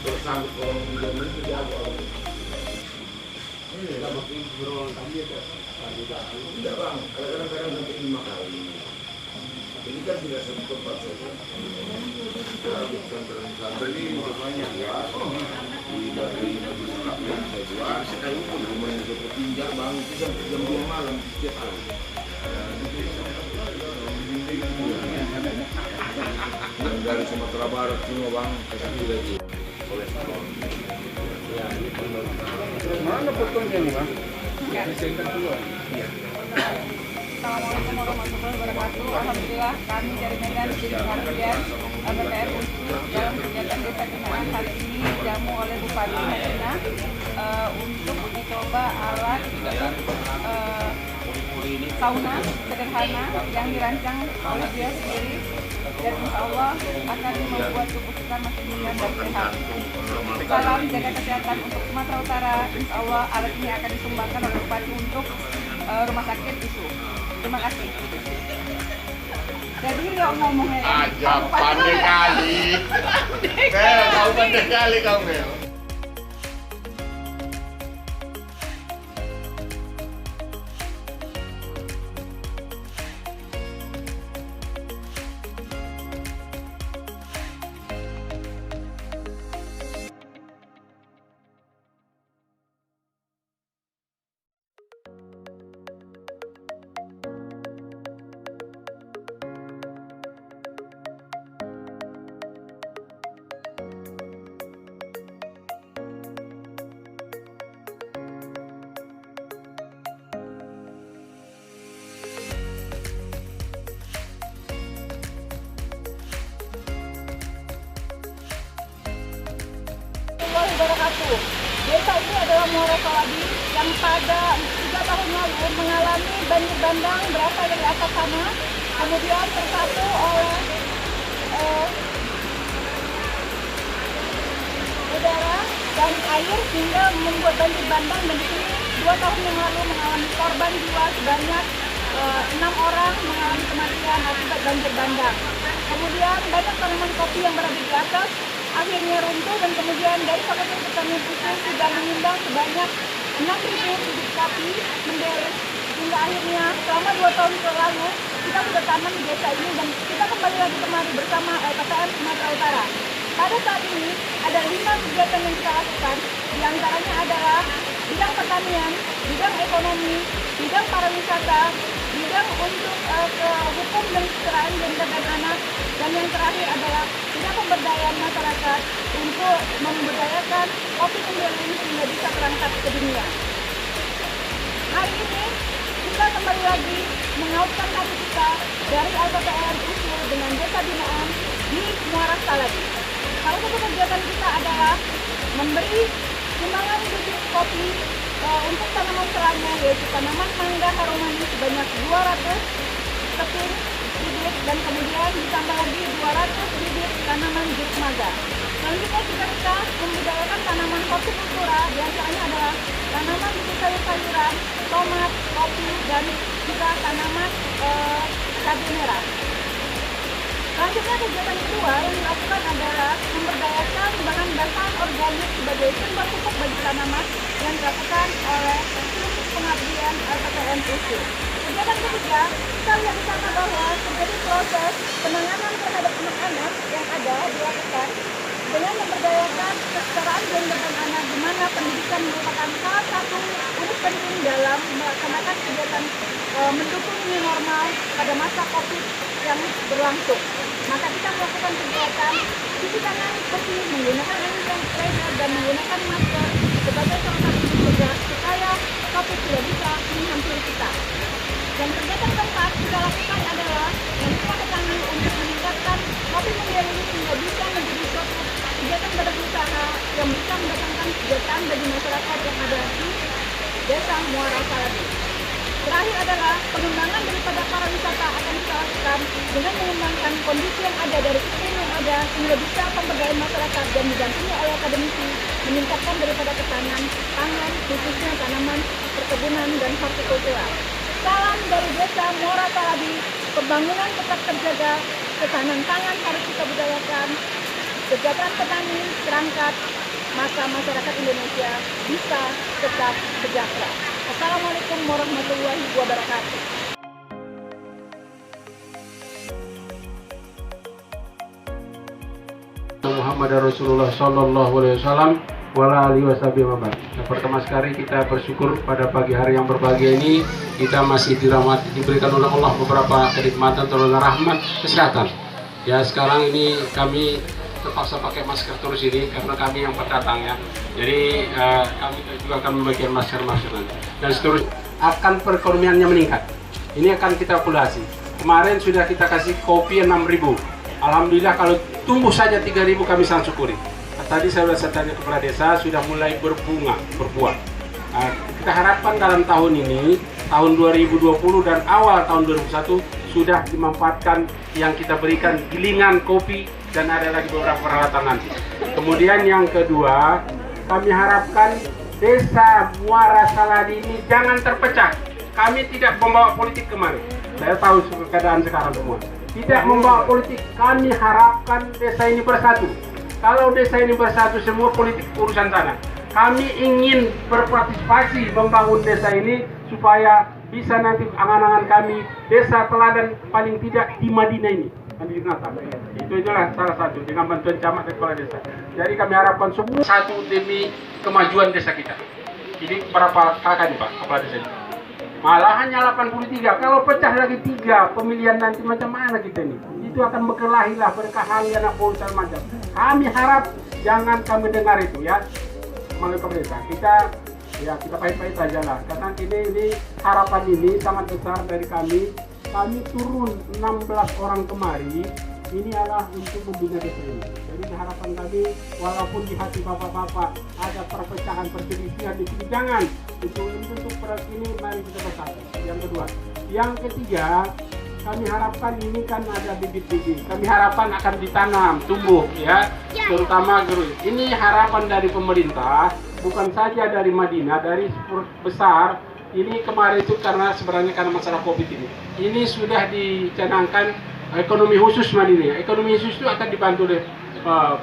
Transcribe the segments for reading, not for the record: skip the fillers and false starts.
bersambut orang Indonesia itu jago orang. Kita makin berulang kali ya, tidak bang, kadang-kadang sampai 5 kali. Ini kan tidak satu tempat saja. Kita bukan sampai ini banyak ya. Di dari masyarakat saya jual sekali pun rumahnya juga pinjam bang itu sampai jam 2 malam setiap hari. Dan dari Sumatera Barat semua bang kasih lagi kolesterol. Ya, mana potongnya nih bang? Ya, disingkat dulu. Iya. Assalamualaikum warahmatullahi wabarakatuh. Alhamdulillah kami dari Medan jadi pengabdian BPR dalam kegiatan Desa Binaan hari ini dijamu oleh Bupati Madinah untuk uji coba alat sauna sederhana yang dirancang oleh dia sendiri dan insya Allah akan membuat tubuh kita makin bugar dan sehat. Salam jaga kesehatan untuk Sumatera Utara. Insya Allah alat ini akan disumbangkan oleh Bupati untuk rumah sakit ISU. Terima kasih. Jadi dia ngomongnya aja pandai kali. Kau pandai kali kau Mel. Wabarakatuh. Desa ini adalah Muara Salabi yang pada 3 tahun lalu mengalami banjir bandang berasal dari atas sana, kemudian tersatu oleh udara dan air hingga membuat banjir bandang, dan di sini 2 tahun yang lalu mengalami korban jiwa sebanyak 6 orang mengalami kematian akibat banjir bandang. Kemudian banyak tanaman kopi yang berada di atas akhirnya runtuh, dan kemudian dari Fakultas Pertanian itu sudah menyumbang sebanyak 6.000 bibit kopi menderek, hingga akhirnya selama 2 tahun lalu kita sudah tanam di desa ini dan kita kembali lagi kemari bersama LPTN Sumatera Utara. Pada saat ini ada 5 kegiatan yang kita lakukan, diantaranya adalah bidang pertanian, bidang ekonomi, bidang pariwisata, bidang untuk hukum dan kesetaraan gender dan anak, dan yang terakhir adalah bidang pemberdayaan masyarakat untuk memberdayakan kopi Mendelin sehingga bisa berangkat ke dunia. Hari ini kita kembali lagi mengautkan hati kita dari LPTN Usul dengan Desa Binaan di Muara Salabi. Salah satu kegiatan kita adalah memberi sumbangan bibit kopi untuk tanaman serangga, yaitu tanaman mangga harum manis sebanyak 200 keping bibit, dan kemudian ditambah lagi 200 bibit tanaman jeruk maga. Selanjutnya kita membudidayakan tanaman kopi kultura, diantaranya adalah tanaman bibit sayur-sayuran, tomat, kopi, dan juga tanaman cabai merah. Selanjutnya kegiatan kedua yang dilakukan adalah memberdayakan bahan organik sebagai sumber pupuk bagi tanaman yang dilakukan oleh tim pengabdian LPTN USU. Kegiatan ketiga, kita lihat di sana bahwa terjadi proses penanganan terhadap anak-anak yang ada dilakukan dengan memberdayakan kesetaraan gender dan anak, di mana pendidikan merupakan salah satu unit penting dalam melaksanakan kegiatan mendukung new normal pada masa COVID yang berlangsung. Maka kita melakukan kegiatan cuci tangan bersih, menggunakan hand sanitizer dan menggunakan masker sebagai salah satu mencegah supaya COVID tidak bisa menghampiri kita. Dan kegiatan keempat kita lakukan adalah yang kita ketahui untuk meningkatkan kopi Mendelin sehingga bisa menjadi suatu kegiatan berusaha yang bisa mendatangkan kesejahteraan bagi masyarakat yang ada di Desa Muara Salabi. Terakhir adalah pengembangan daripada pariwisata akan kita lakukan dengan mengembangkan kondisi yang ada dari iklim yang ada sehingga bisa pemberdayaan masyarakat dan didampingi oleh akademisi meningkatkan daripada ketahanan pangan, khususnya tanaman perkebunan dan hortikultura. Salam dari Desa Muara Salabi, pembangunan tetap terjaga, ketahanan pangan harus kita budayakan. kesejahteraan petani terangkat, maka masyarakat Indonesia bisa tetap sejahtera. Assalamualaikum warahmatullahi wabarakatuh. Muhammad Rasulullah Sallallahu Alaihi Wasallam wala alihi wasallam. Pertama sekali kita bersyukur pada pagi hari yang berbahagia ini kita masih diberikan oleh Allah beberapa kenikmatan terutama rahmat kesehatan. Ya sekarang ini kami terpaksa pakai masker terus ini karena kami yang pendatang ya. Jadi kami juga akan membagikan masker-masker dan seterusnya akan perekonomiannya meningkat. Ini akan kita evaluasi. Kemarin sudah kita kasih kopi 6.000. Alhamdulillah kalau tumbuh saja 3.000 kami sangat syukuri. Tadi saya sudah tanya kepala desa sudah mulai berbuah. Kita harapkan dalam tahun ini, tahun 2020 dan awal tahun 2021 sudah dimanfaatkan yang kita berikan gilingan kopi dan ada lagi beberapa peralatan nanti. Kemudian yang kedua, kami harapkan desa Muara Saladi ini jangan terpecah. Kami tidak membawa politik kemarin. Saya tahu keadaan sekarang semua. Tidak membawa politik, kami harapkan desa ini bersatu. Kalau desa ini bersatu, semua politik urusan sana. Kami ingin berpartisipasi membangun desa ini supaya bisa nanti angan-angan kami desa teladan paling tidak di Madinah ini. Itu adalah salah satu dengan bantuan camat dan kepala desa. Jadi kami harapkan semua satu demi kemajuan desa kita. Ini berapa kakak nih Pak kepala desa ini? Malahan 83, kalau pecah lagi 3 pemilihan nanti macam mana kita ini? Itu akan berkelahilah berkahali anak bangsa macam. Kami harap jangan kami dengar itu ya. Melalui pemerintah kita pahit-pahit saja lah. Karena ini harapan ini sangat besar dari kami. Kami turun 16 orang kemari. Ini adalah untuk membina desa ini. Jadi harapan kami, walaupun di hati bapak-bapak ada perpecahan, perselisihan di sini, jangan. Untuk proyek ini mari kita bersatu. Yang kedua, yang ketiga, kami harapkan ini kan ada bibit-bibit. Kami harapkan akan ditanam, tumbuh ya, terutama gerus. Ini harapan dari pemerintah, bukan saja dari Madinah, dari besar. Ini kemarin itu sebenarnya karena masalah COVID ini. Ini sudah dicanangkan ekonomi khusus Madinah. Ekonomi khusus itu akan dibantu oleh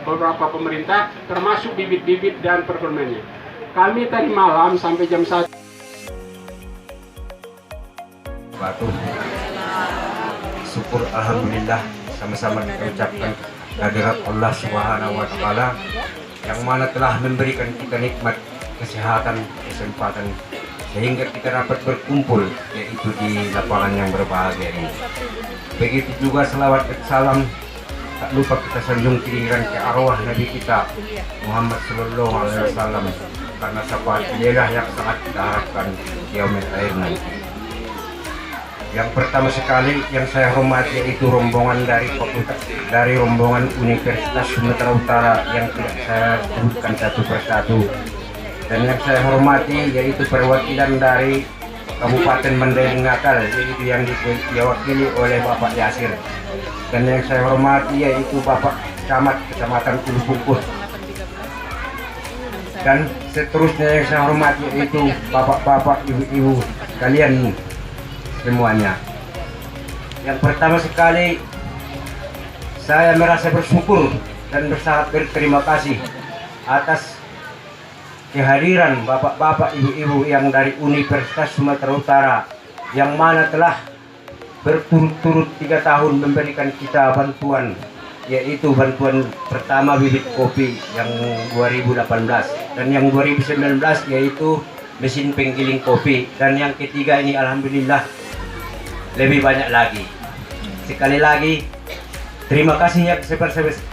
beberapa pemerintah, termasuk bibit-bibit dan perekonomiannya. Kami tadi malam sampai jam 1. Syukur alhamdulillah sama-sama kita ucapkan kehadirat Allah Subhanahu wa taala yang mana telah memberikan kita nikmat kesehatan, kesempatan sehingga kita dapat berkumpul yaitu di lapangan yang berbahagia ini. Begitu juga selawat dan salam tak lupa kita sanjung kirimkan ke arwah Nabi kita Muhammad Sallallahu Alaihi Wasallam karena syafaat beliau yang sangat kita harapkan di yaumil akhir nanti. Yang pertama sekali yang saya hormati yaitu rombongan dari rombongan Universitas Sumatera Utara yang tidak saya sebutkan satu persatu. Dan yang saya hormati yaitu perwakilan dari Kabupaten Mandailing Natal yaitu yang diwakili oleh Bapak Yasir. Dan yang saya hormati yaitu Bapak Camat Kecamatan Ulu Pungkuh. Dan seterusnya yang saya hormati yaitu bapak-bapak, ibu-ibu kalian semuanya. Yang pertama sekali saya merasa bersyukur dan sangat berterima kasih atas kehadiran bapak-bapak, ibu-ibu yang dari Universitas Sumatera Utara yang mana telah berturut-turut 3 tahun memberikan kita bantuan, yaitu bantuan pertama bibit kopi yang 2018 dan yang 2019 yaitu mesin penggiling kopi, dan yang ketiga ini alhamdulillah lebih banyak lagi. Sekali lagi terima kasih yang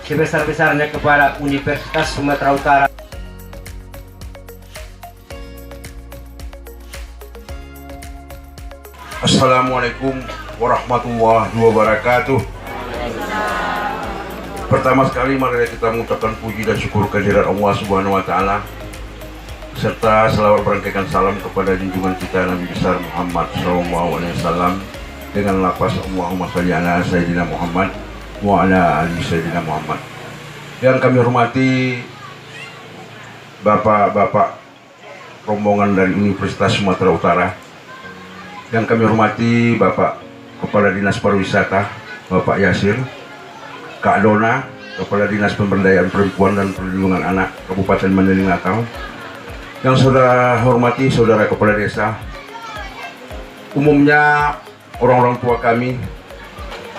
sebesar-besarnya kepada Universitas Sumatera Utara. Assalamualaikum warahmatullahi wabarakatuh. Pertama sekali mari kita mengucapkan puji dan syukur kehadirat Allah Subhanahu wa taala serta selawat berangkaikan salam kepada junjungan kita Nabi besar Muhammad SAW dengan lafaz Allahumma shalli ala sayyidina Muhammad wa ala ali sayyidina Muhammad. Yang kami hormati bapak-bapak rombongan dari Universitas Sumatera Utara, yang kami hormati Bapak Kepala Dinas Pariwisata Bapak Yasir, Kak Dona, Kepala Dinas Pemberdayaan Perempuan dan Perlindungan Anak Kabupaten Mandailing Natal, yang saudara hormati saudara kepala desa, umumnya orang-orang tua kami,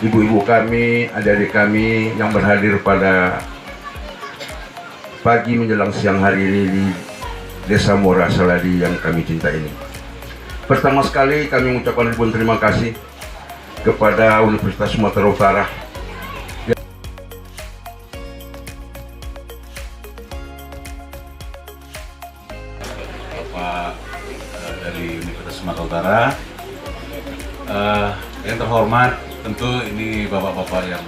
ibu-ibu kami, adik-adik kami yang berhadir pada pagi menjelang siang hari ini di Desa Muara Saladi yang kami cinta ini. Pertama sekali kami mengucapkan ribuan terima kasih kepada Universitas Sumatera Utara Bapak dari Universitas Sumatera Utara. Yang terhormat, tentu ini bapak-bapak yang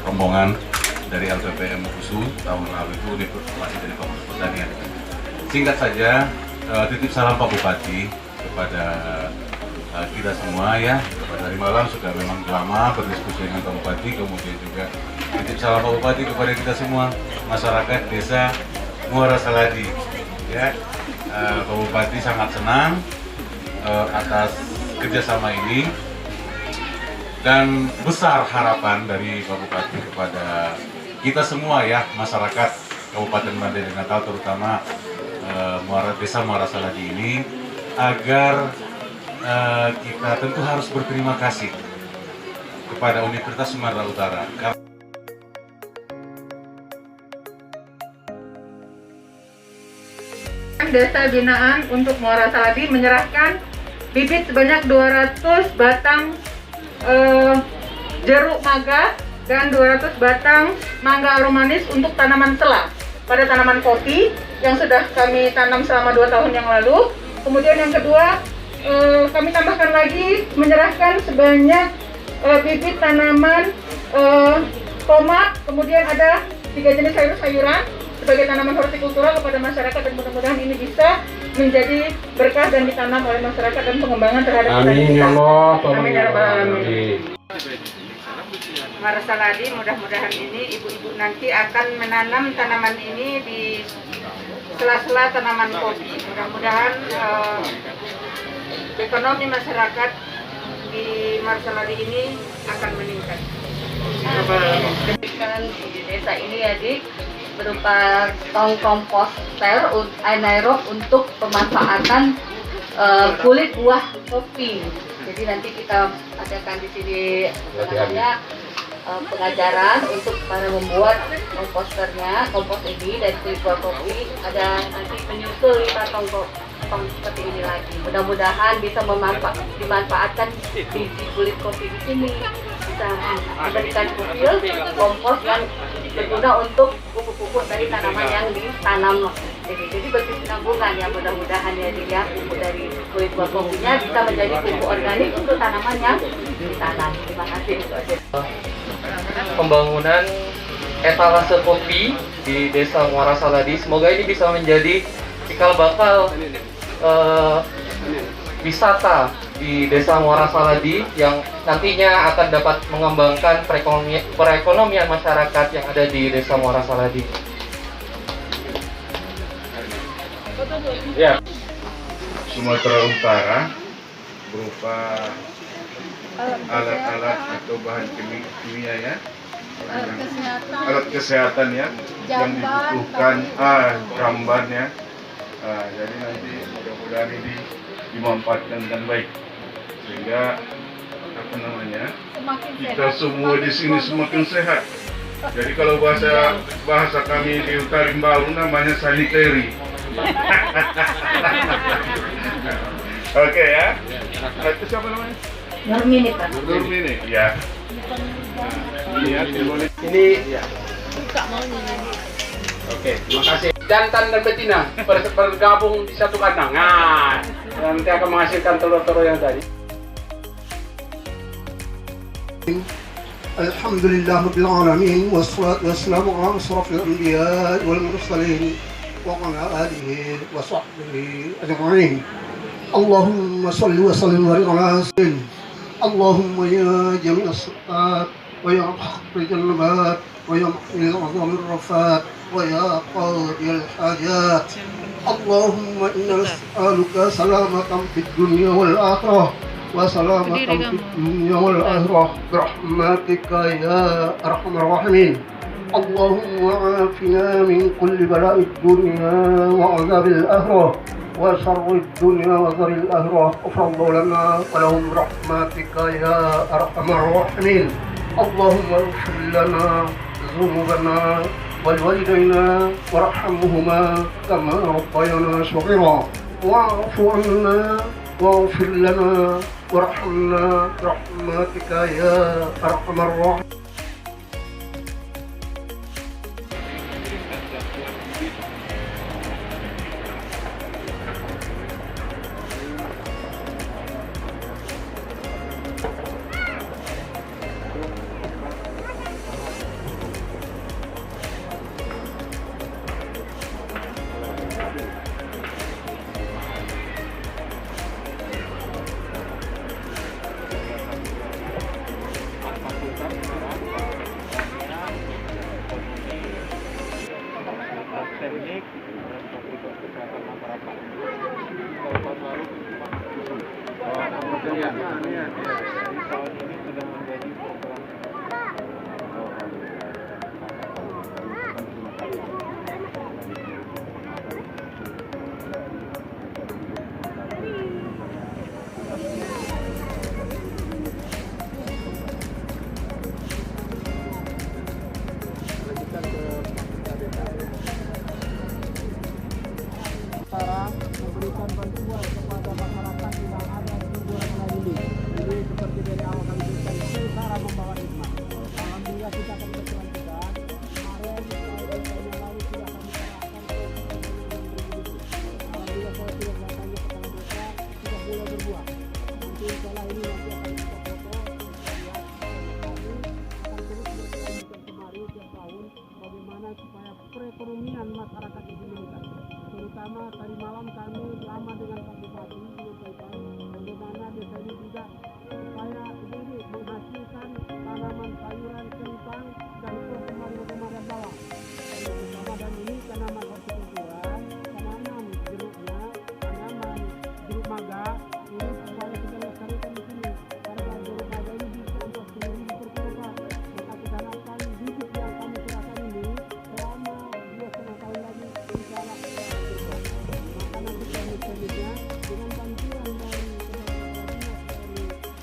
rombongan dari LPPM USU tahun lalu itu masih dari Fakultas Pertanian. Singkat saja, titip salam Pak Bupati kepada kita semua ya. Dari malam sudah memang lama berdiskusi dengan Pak Bupati, kemudian juga titip salam Pak Bupati kepada kita semua masyarakat Desa Muara Saladi. Ya, Pak Bupati sangat senang atas kerjasama ini dan besar harapan dari Pak Bupati kepada kita semua ya, masyarakat Kabupaten Mandailing Natal, terutama Desa Muara Saladi ini, agar kita tentu harus berterima kasih kepada Universitas Sumatera Utara. Desa binaan untuk Muara Saladi menyerahkan bibit sebanyak 200 batang jeruk mangga dan 200 batang mangga aromanis untuk tanaman selah pada tanaman kopi yang sudah kami tanam selama 2 tahun yang lalu. Kemudian yang kedua, kami tambahkan lagi menyerahkan sebanyak bibit tanaman tomat, kemudian ada 3 jenis sayur-sayuran sebagai tanaman hortikultura kepada masyarakat, dan mudah-mudahan ini bisa menjadi berkah dan ditanam oleh masyarakat dan pengembangan terhadap Amin ya Allah. Amin ya Rabbal Alamin. Amin. Muara Saladi mudah-mudahan ini ibu-ibu nanti akan menanam tanaman ini di sela-sela tanaman kopi. Mudah-mudahan ekonomi masyarakat di Muara Saladi ini akan meningkat. Di desa ini ya Dik, berupa tong komposter anaerob untuk pemanfaatan kulit buah kopi. Jadi nanti kita adakan di sini namanya pengajaran untuk para membuat komposternya, kompos ini dari kulit buah kopi. Ada nanti menyusul 5 tong seperti ini lagi. Mudah-mudahan bisa dimanfaatkan biji kulit kopi di sini, bisa memberikan profil kompos yang berguna untuk pupuk-pupuk dari tanaman yang ditanam. Jadi berkesinambungan ya, mudah-mudahan ya dia pupuk dari kulit buah kopinya bisa menjadi pupuk organik untuk tanaman yang ditanam. Terima kasih. Pembangunan etalase kopi di Desa Muara Saladi, semoga ini bisa menjadi cikal bakal wisata di Desa Muara Saladi yang nantinya akan dapat mengembangkan perekonomian masyarakat yang ada di Desa Muara Saladi. Ya, Sumatera Utara berupa alat-alat atau bahan kimia ya, alat kesehatan ya, yang dibutuhkan jamban ya. Jadi nanti mudah-mudahan ini dimanfaatkan dengan baik sehingga kita semua di sini semakin sehat. Jadi kalau bahasa kami di Utarim Baru namanya sanitary. Oke ya. Itu siapa namanya? Nurmini Pak. Nurmini ya. Ini ya. Oke, terima kasih. Jantan dan betina bergabung di satu kandang. Nah, nanti akan menghasilkan telur-telur yang tadi. Alhamdulillah Rabbil Alamin, wassalatu wassalamu ala asrafil anbiya wal mursalin wa ala alihi wa sahbihi ajma'in. Allahumma salli wa sallim wa barik ala sayyidina. Allahumma ya jami'as salat wa ya mukhrijal nabat wa ya muhil azamir rafat wa ya qadiyal hajat. Allahumma inna nas'aluka salamatan fid dunya wal akhirah وسلامة في الدنيا والآخرة برحمتك يا أرحم الراحمين. اللهم عافنا من كل بلاء الدنيا وعذاب الآخرة وشر الدنيا وشر الآخرة غفر الله لنا ولهم برحمتك يا أرحم الراحمين اللهم اغفر لنا ذنوبنا والوالدينا وارحمهما كما ربيانا صغيرا واعف عنا واغفر لنا وارحمنا برحمتك يا أرحم الراحمين. Memberikan bantuan kepada masyarakat yang ada di lingkungan ini. Jadi seperti dari awal kami berikan itu cara membawa hikmah. Alhamdulillah kita akan berkelanjutan. Kemarin yang lalu sudah kami serahkan ke alhamdulillah saya sudah datangnya ke tangan mereka sudah mulai berbuah. Nanti setelah ini nanti akan kita foto kami akan terus berkelanjutan kemari tiap tahun bagaimana supaya perekonomian masyarakat di sini meningkat. Terutama tadi malam kami lama dengan Pak Bupati menyampaikan bagaimana desa ini juga supaya ini menghasilkan tanaman sayuran kentang dan perkembangan bawang. Dan ini tanaman hortikultura, tanaman jeruknya, tanaman jeruk mangga ini supaya kita lestarikan di sini. Karena jeruk mangga ini bisa untuk sendiri berkembang. Maka kita harapkan bibit yang kami serahkan ini selama 2,5 tahun lagi insya Allah selanjutnya dengan bantuan dari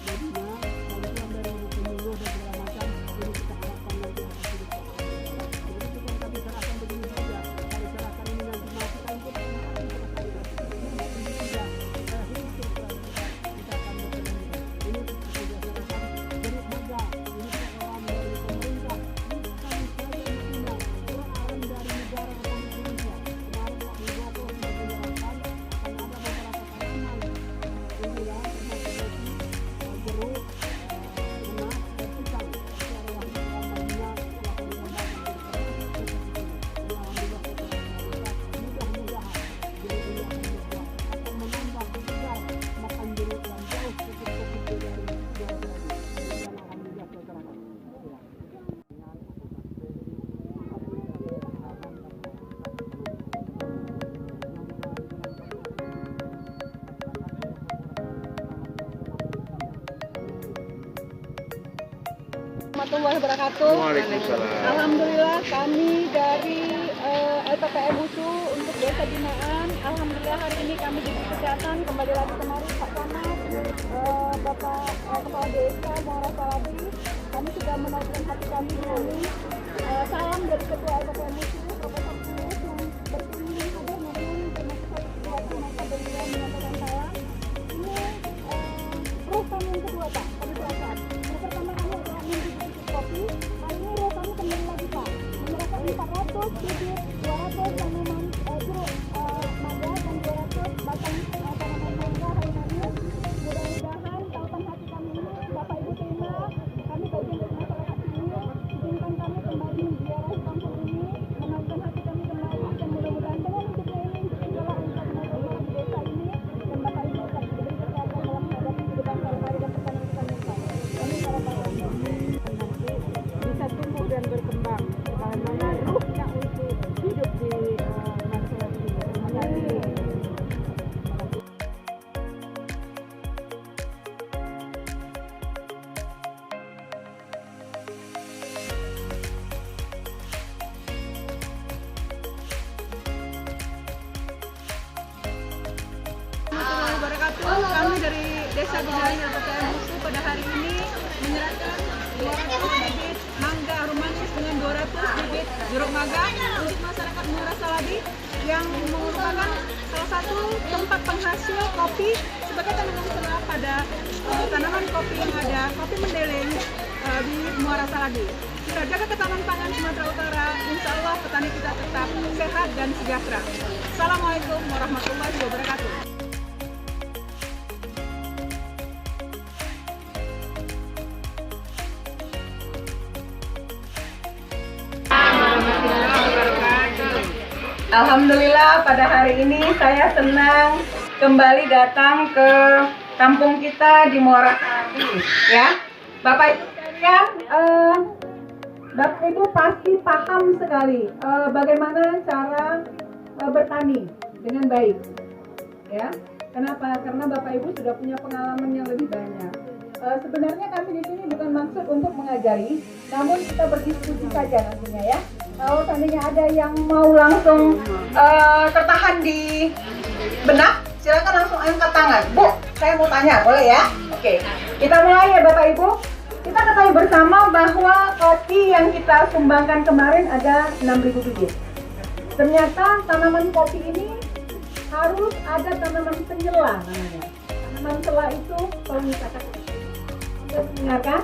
Medina, bantuan dari Penyuluh dan segala macam, ini kita harapkan nanti akan sedikit. Jadi bukan kami serahkan begini saja, kami serahkan ini nanti masih kita ikut ini tidak, saya hidup kita akan berkelanjutan. Ini kita serahkan jeruk mangga, ini program dari pemerintah, bukan saja Medina, program dari negara Republik Indonesia. Kemarin Pak Widodo sudah menyerahkan warahmatullahi wabarakatuh. Alhamdulillah kami dari LPPM USU untuk Desa Binaan. Alhamdulillah hari ini kami diberi kesehatan kembali lagi kemari Pak Camat, Bapak Kepala Desa Muara Saladi. Kami sudah menaikkan hati kami di sini. Salam dari Ketua LPPM USU Profesor Tulus yang berkunjung hadir namun termasuk masa beliau menyampaikan saya. Ini terus kami yang kedua Pak, kami perasaan. Yang pertama kami adalah mimpi kopi, hari ini kami kembali lagi Pak, menyerahkan 400 bibit, 200 tanaman jeruk mangga dan 200 batang tanaman mangga hari ini. Mudah-mudahan tautan hati kami ini Bapak Ibu terima, kami bagian dari masyarakat ini, izinkan kami kembali menziarahi kampung ini, pagi hari LPPM USU pada hari ini menyerahkan 200 bibit mangga harum manis dengan 200 bibit jeruk maga untuk masyarakat Muara Saladi yang merupakan salah satu tempat penghasil kopi sebagai tanaman sela pada tanaman kopi yang ada kopi Mendeleng di Muara Saladi. Kita jaga ketahanan pangan Sumatera Utara, insya Allah petani kita tetap sehat dan sejahtera. Assalamualaikum warahmatullahi wabarakatuh. Alhamdulillah pada hari ini saya senang kembali datang ke kampung kita di Muara Saladi, ya. Bapak Ibu sekalian, Bapak Ibu pasti paham sekali bagaimana cara bertani dengan baik, ya. Kenapa? Karena Bapak Ibu sudah punya pengalaman yang lebih banyak. Sebenarnya kami di sini bukan maksud untuk mengajari, namun kita berdiskusi saja nantinya, ya. Kalau seandainya ada yang mau langsung tertahan di benak, silakan langsung angkat tangan. Bu, saya mau tanya, boleh ya? Oke, kita mulai ya Bapak Ibu. Kita ketahui bersama bahwa kopi yang kita sumbangkan kemarin ada 6.000 bibit. Ternyata tanaman kopi ini harus ada tanaman penyela namanya. Tanaman sela itu kalau misalkan kita mendengarkan,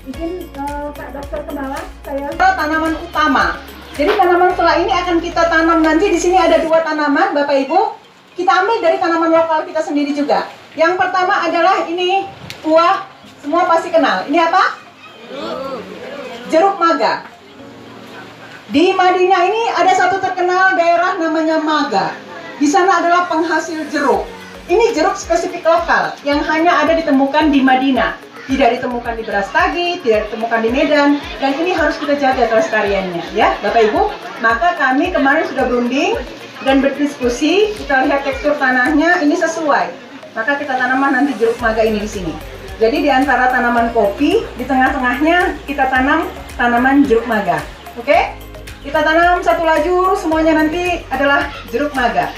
izin Pak Dokter Kemala, saya tanaman utama. Jadi tanaman sela ini akan kita tanam nanti. Di sini ada 2 tanaman, Bapak Ibu. Kita ambil dari tanaman lokal kita sendiri juga. Yang pertama adalah ini buah, semua pasti kenal. Ini apa? Jeruk maga. Di Madinah ini ada satu terkenal daerah namanya Maga. Di sana adalah penghasil jeruk. Ini jeruk spesifik lokal yang hanya ada ditemukan di Madinah. Tidak ditemukan di Brastagi, tidak ditemukan di Medan, dan ini harus kita jaga kelestariannya, ya Bapak Ibu. Maka kami kemarin sudah berunding dan berdiskusi, kita lihat tekstur tanahnya ini sesuai. Maka kita tanamkan nanti jeruk maga ini di sini. Jadi di antara tanaman kopi, di tengah-tengahnya kita tanam tanaman jeruk maga. Oke? Kita tanam satu lajur, semuanya nanti adalah jeruk maga.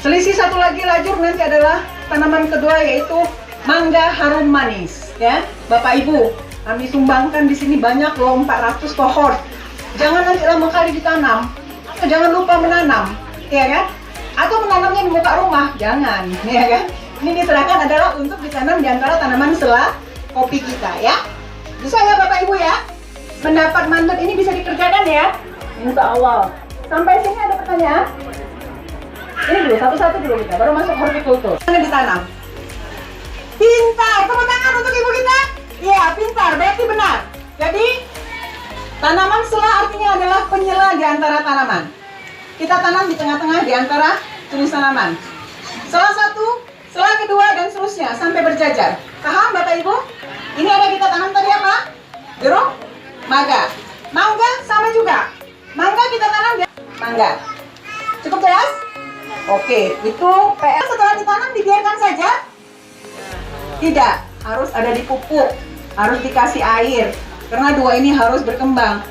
Selisih satu lagi lajur nanti adalah tanaman kedua, yaitu mangga harum manis. Ya, Bapak Ibu, kami sumbangkan di sini banyak loh, 400 pohon. Jangan nanti lama kali ditanam, atau jangan lupa menanam, ya kan? Atau menanamnya di muka rumah, jangan, ya kan? Ini diserahkan adalah untuk ditanam di antara tanaman sela kopi kita, ya. Bisa ya Bapak Ibu ya? Mendapat mandat ini bisa dikerjakan ya? Insya Allah. Sampai sini ada pertanyaan? Ini dulu, satu-satu dulu kita, baru masuk hortikultur. Mana ditanam? Pintar, tepuk tangan untuk ibu kita. Iya, pintar, berarti benar. Jadi, tanaman sela artinya adalah penyela di antara tanaman. Kita tanam di tengah-tengah di antara jenis tanaman. Salah satu, sela kedua, dan seterusnya sampai berjajar. Paham Bapak Ibu? Ini ada kita tanam tadi apa? Jeruk maga. Mangga sama juga. Mangga kita tanam di mangga. Cukup jelas? Oke, itu PR. Setelah ditanam dibiarkan saja? Tidak, harus ada dipupuk, harus dikasih air, karena 2 ini harus berkembang.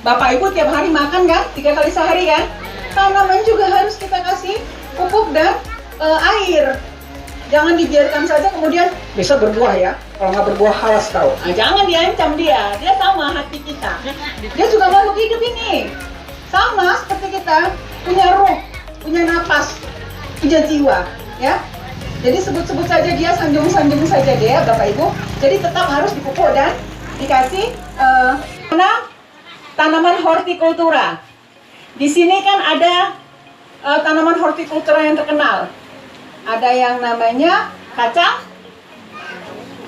Bapak Ibu tiap hari makan kan, 3 kali sehari kan? Tanaman juga harus kita kasih pupuk dan air. Jangan dibiarkan saja kemudian bisa berbuah ya, kalau nggak berbuah halas tahu. Nah, jangan diancam dia sama hati kita. Dia juga makhluk hidup ini, sama seperti kita, punya ruh, punya napas, punya jiwa, ya. Jadi sebut-sebut saja dia, sanjung-sanjung saja dia, Bapak Ibu. Jadi tetap harus dipupuk dan dikasih tanaman hortikultura. Di sini kan ada tanaman hortikultura yang terkenal. Ada yang namanya kacang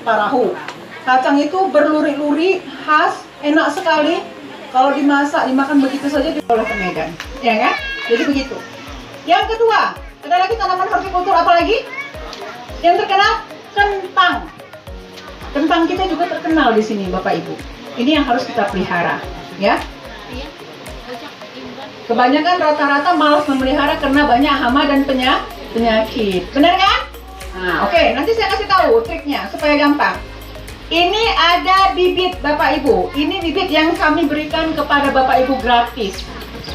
parahu. Kacang itu berluri-luri, khas, enak sekali. Kalau dimasak, dimakan begitu saja diolah ke Medan, ya kan? Jadi begitu. Yang kedua, ada lagi tanaman hortikultur apa lagi? Yang terkenal kentang. Kentang kita juga terkenal di sini, Bapak Ibu. Ini yang harus kita pelihara, ya. Kebanyakan rata-rata malas memelihara karena banyak hama dan penyakit. Benar kan? Nah, oke, nanti saya kasih tahu triknya supaya gampang. Ini ada bibit Bapak Ibu. Ini bibit yang kami berikan kepada Bapak Ibu gratis.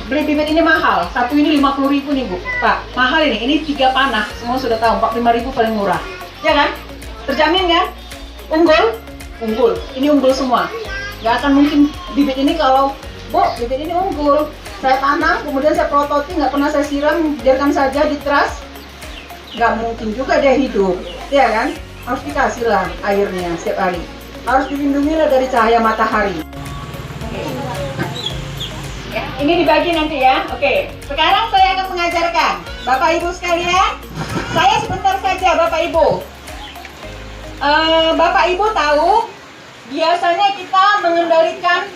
Beli bibit ini mahal, satu ini 50.000 nih Bu. Pak, mahal ini 3 panah, semua sudah tahu 45.000 paling murah, ya kan? Terjamin kan? Unggul? Unggul. Ini unggul semua. Nggak akan mungkin bibit ini kalau, Bu, bibit ini unggul. Saya tanam, kemudian saya prototip, nggak pernah saya siram, biarkan saja di teras. Nggak mungkin juga dia hidup. Ya kan? Harus dikasih lah airnya setiap hari. Harus dilindungi lah dari cahaya matahari. Ya, ini dibagi nanti ya. Oke, sekarang saya akan mengajarkan Bapak Ibu sekalian. Saya sebentar saja Bapak Ibu. Bapak Ibu tahu biasanya kita mengendalikan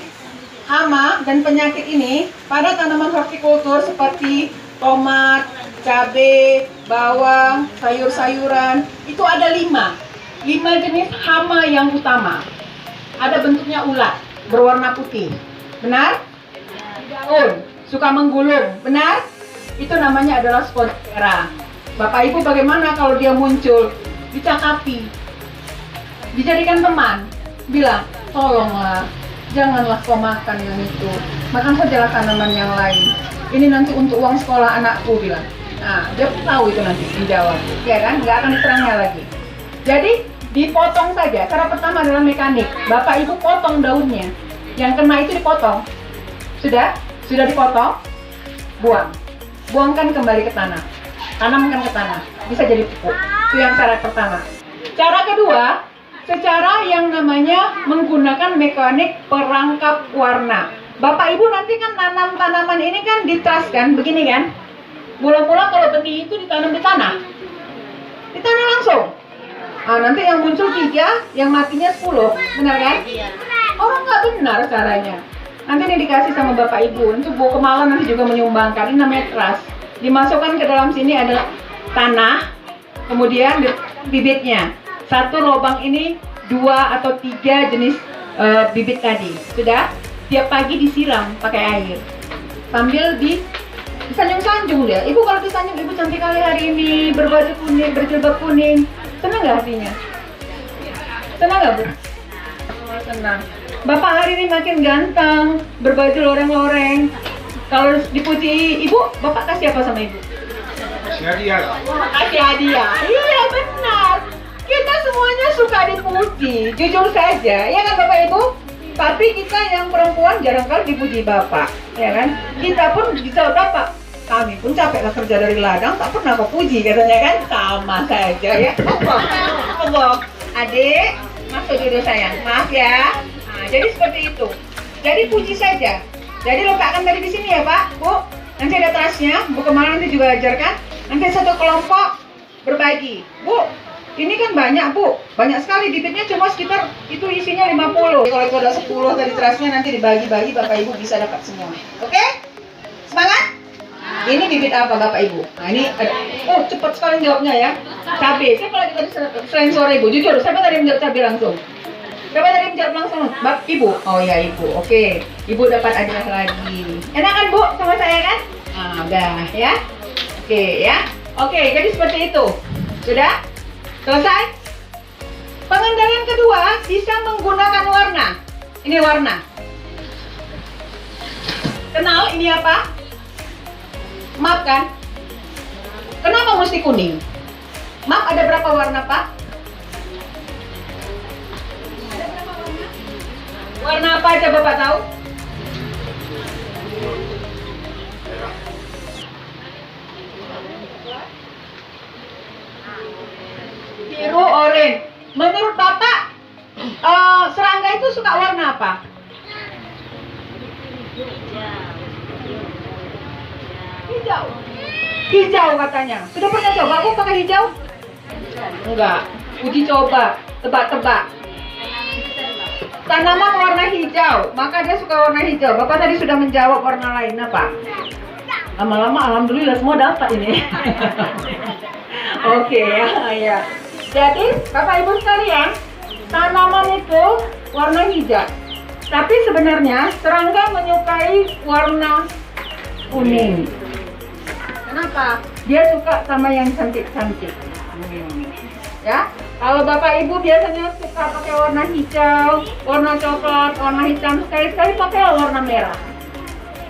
hama dan penyakit ini pada tanaman hortikultur seperti tomat, cabai, bawang, sayur-sayuran. Itu ada 5 jenis hama yang utama. Ada bentuknya ulat, berwarna putih. Benar? Daun, suka menggulung. Benar? Itu namanya adalah Spondylera. Bapak Ibu bagaimana kalau dia muncul? Dicakapi, dijadikan teman, bilang, tolonglah, janganlah kau makan yang itu, makan sajalah tanaman yang lain. Ini nanti untuk uang sekolah anakku, bilang. Nah, dia tahu itu nanti dijawab, ya kan? Nggak akan diterangnya lagi. Jadi dipotong saja. Cara pertama adalah mekanik. Bapak Ibu potong daunnya, yang kena itu dipotong. Sudah dipotong, buangkan kembali ke tanah. Tanamkan ke tanah, bisa jadi pupuk. Itu yang cara pertama. Cara kedua, secara yang namanya menggunakan mekanik perangkap warna. Bapak Ibu nanti kan nanam tanaman ini kan di teras kan, begini kan. Mula-mula kalau benih itu ditanam di tanah langsung. Nah, nanti yang muncul 3, yang matinya 10, benar kan? Orang nggak benar caranya. Nanti ini dikasih sama Bapak Ibu, untuk Bu Kemala nanti juga menyumbangkan, ini namanya teras. Dimasukkan ke dalam sini adalah tanah, kemudian bibitnya. Satu lubang ini 2 atau 3 jenis bibit tadi. Sudah? Tiap pagi disiram pakai air. Sambil disanjung-sanjung dia. Ibu kalau disanjung, Ibu cantik kali hari ini, berbaju kuning, berjilbab kuning. Senang nggak hatinya? Senang nggak, Bu? Oh, senang. Bapak hari ini makin ganteng, berbaju loreng-loreng. Kalau dipuji Ibu, Bapak kasih apa sama Ibu? Kasih hadiah. Kasih hadiah. Iya, benar. Kita semuanya suka dipuji, jujur saja, ya kan Bapak Ibu? Tapi kita yang perempuan jarang kali dipuji Bapak, ya kan? Kita pun bisa Bapak, kami pun capeklah kerja dari ladang, tak pernah kau puji katanya kan? Sama saja ya. Allah, adik, masuk dulu sayang, maaf ya. Nah, jadi seperti itu. Jadi puji saja. Jadi letakkan tadi di sini ya Pak, Bu. Nanti ada tasnya, Bu kemarin nanti juga ajarkan. Nanti satu kelompok berbagi, Bu. Ini kan banyak Bu, banyak sekali bibitnya cuma sekitar itu isinya 50. Kalau itu ada 10 tadi terasnya nanti dibagi-bagi Bapak Ibu bisa dapat semua. Oke? Semangat? Ini bibit apa Bapak Ibu? Nah ini ada, oh cepat sekali jawabnya ya. Cabai, siapa lagi tadi selain suara Ibu? Jujur, siapa tadi menjawab cabai langsung? Siapa tadi menjawab langsung? Ibu? Oh ya Ibu, oke. Ibu dapat hadiah lagi. Enak kan Bu sama saya kan? Nah udah ya. Oke ya. Oke, jadi seperti itu. Sudah? Selesai? Pengendalian kedua bisa menggunakan warna. Ini warna. Kenal ini apa? Map kan? Kenapa mesti kuning? Map ada berapa warna Pak? Ada berapa warna? Warna apa aja Bapak tahu? Biru, oranye. Menurut Bapak, serangga itu suka warna apa? Hijau. Hijau katanya. Sudah pernah coba Bu pakai hijau? Enggak. Uji coba, tebak-tebak. Tanaman warna hijau, maka dia suka warna hijau. Bapak tadi sudah menjawab warna lain apa? Lama-lama alhamdulillah semua dapat ini. Oke ya. Jadi Bapak Ibu sekalian, tanaman itu warna hijau. Tapi sebenarnya serangga menyukai warna kuning. Kenapa? Dia suka sama yang cantik-cantik. Ya, kalau Bapak Ibu biasanya suka pakai warna hijau, warna coklat, warna hitam, sekali-sekali pakai warna merah.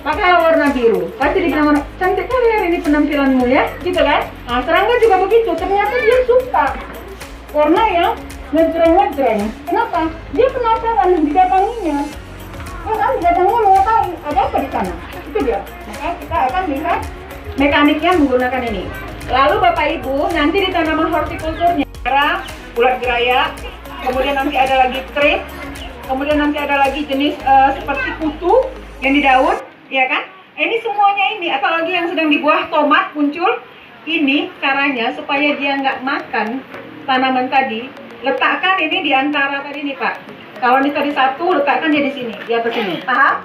Pakai warna biru. Pasti dibilang orang, cantik kali hari ini penampilanmu ya, gitu kan? Nah, serangga juga begitu. Ternyata dia suka warna yang ngejreng. Kenapa? Dia penasaran didatanginya. Kan didatanginya mau tahu ada apa di sana. Itu dia. Maka kita akan lihat mekaniknya menggunakan ini. Lalu Bapak Ibu nanti di tanaman hortikulturnya ulat geraya, kemudian nanti ada lagi trip, kemudian nanti ada lagi jenis seperti kutu yang di daun, ya kan? Ini semuanya ini, atau lagi yang sedang di buah tomat muncul. Ini caranya supaya dia nggak makan tanaman tadi. Letakkan ini di antara tadi nih Pak. Kalau ini tadi satu, letakkan dia di sini, di atas sini. Paham?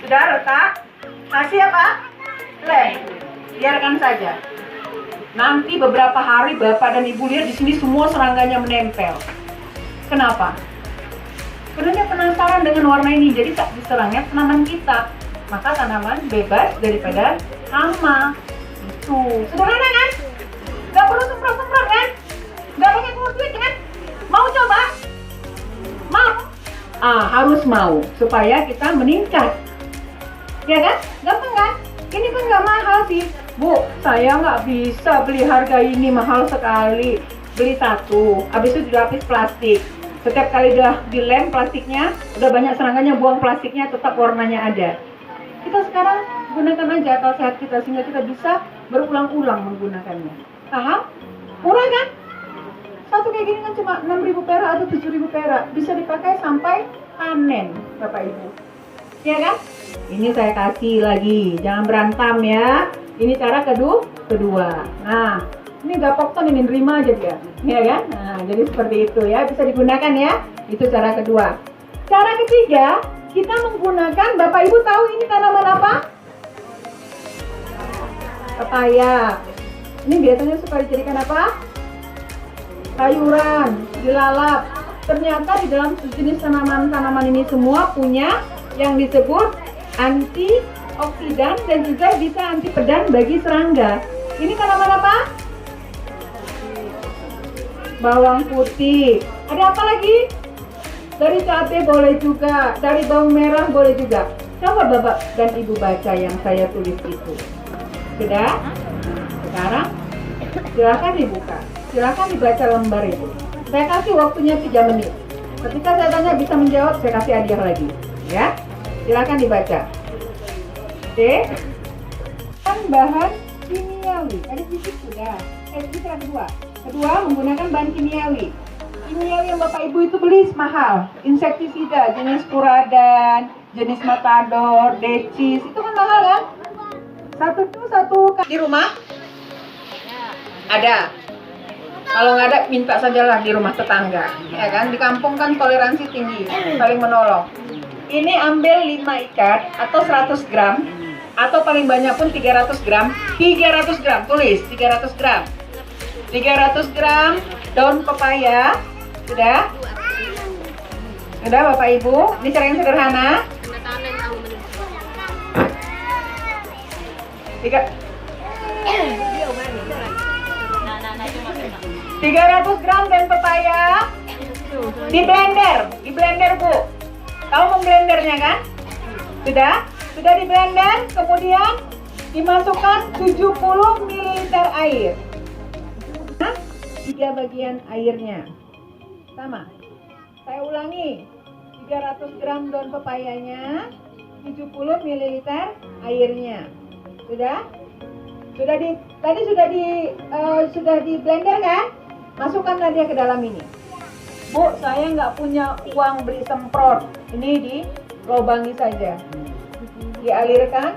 Sudah letak. Kasih apa? Lem. Biarkan saja. Nanti beberapa hari Bapak dan Ibu lihat di sini semua serangganya menempel. Kenapa? Karena dia penasaran dengan warna ini, jadi tak diserangnya tanaman kita. Maka tanaman bebas daripada hama. Itu sederhana kan? Gak perlu semprot-semprot kan? Gak pakai duit kan? Mau coba? Mau? Harus mau supaya kita meningkat. Ya kan? Gampang kan? Ini kan gak mahal sih. Bu, saya nggak bisa beli harga ini, mahal sekali. Beli satu, habis itu dilapis plastik. Setiap kali udah dilem plastiknya, udah banyak serangannya, buang plastiknya, tetap warnanya ada. Kita sekarang gunakan aja akal sehat kita sehingga kita bisa berulang-ulang menggunakannya. Paham? Murah kan? Satu kayak gini kan cuma 6.000 perak atau 7.000 perak. Bisa dipakai sampai panen, Bapak Ibu. Ya kan? Ini saya kasih lagi, jangan berantem ya. Ini cara kedua. Nah, ini gapokton ini nerima aja dia, ya kan? Nah, jadi seperti itu ya, bisa digunakan ya. Itu cara kedua. Cara ketiga, kita menggunakan, Bapak Ibu tahu ini tanaman apa? Pepaya. Ini biasanya suka dijadikan apa? Sayuran, dilalap. Ternyata di dalam jenis tanaman-tanaman ini semua punya yang disebut antioksidan dan juga bisa anti pedang bagi serangga. Ini tanaman apa? Bawang putih. Ada apa lagi? Dari cabai boleh juga, dari bawang merah boleh juga. Coba Bapak dan Ibu baca yang saya tulis itu. Sudah? Sekarang silakan dibuka. Silakan dibaca lembar itu. Saya kasih waktunya 3 menit. Ketika saya tanya bisa menjawab, saya kasih hadiah lagi. Ya? Silakan dibaca. Oke. Bahan kimiawi. Ada fisik sudah. Cara kedua. Kedua menggunakan bahan kimiawi. Kimiawi yang Bapak Ibu itu beli mahal. Insektisida jenis Curadan, jenis Matador, Decis, itu kan mahal kan? Satu di rumah ada. Kalau nggak ada minta sajalah di rumah tetangga. Ya kan? Di kampung kan toleransi tinggi, saling menolong. Ini ambil 5 ikat atau 100 gram atau paling banyak pun 300 gram. 300 gram, tulis 300 gram. 300 gram daun pepaya. Sudah? Sudah Bapak Ibu? Ini cara yang sederhana. 300 gram daun pepaya di blender Bu. Tahu memblendernya kan? Sudah di blender, kemudian dimasukkan 70 ml air. Nah, 3 bagian airnya. Sama. Saya ulangi. 300 gram daun pepayanya, 70 ml airnya. Sudah? Sudah di blender kan? Masukkanlah dia ke dalam ini. Bu, saya nggak punya uang beli semprot. Ini dilobangi saja. Dialirkan,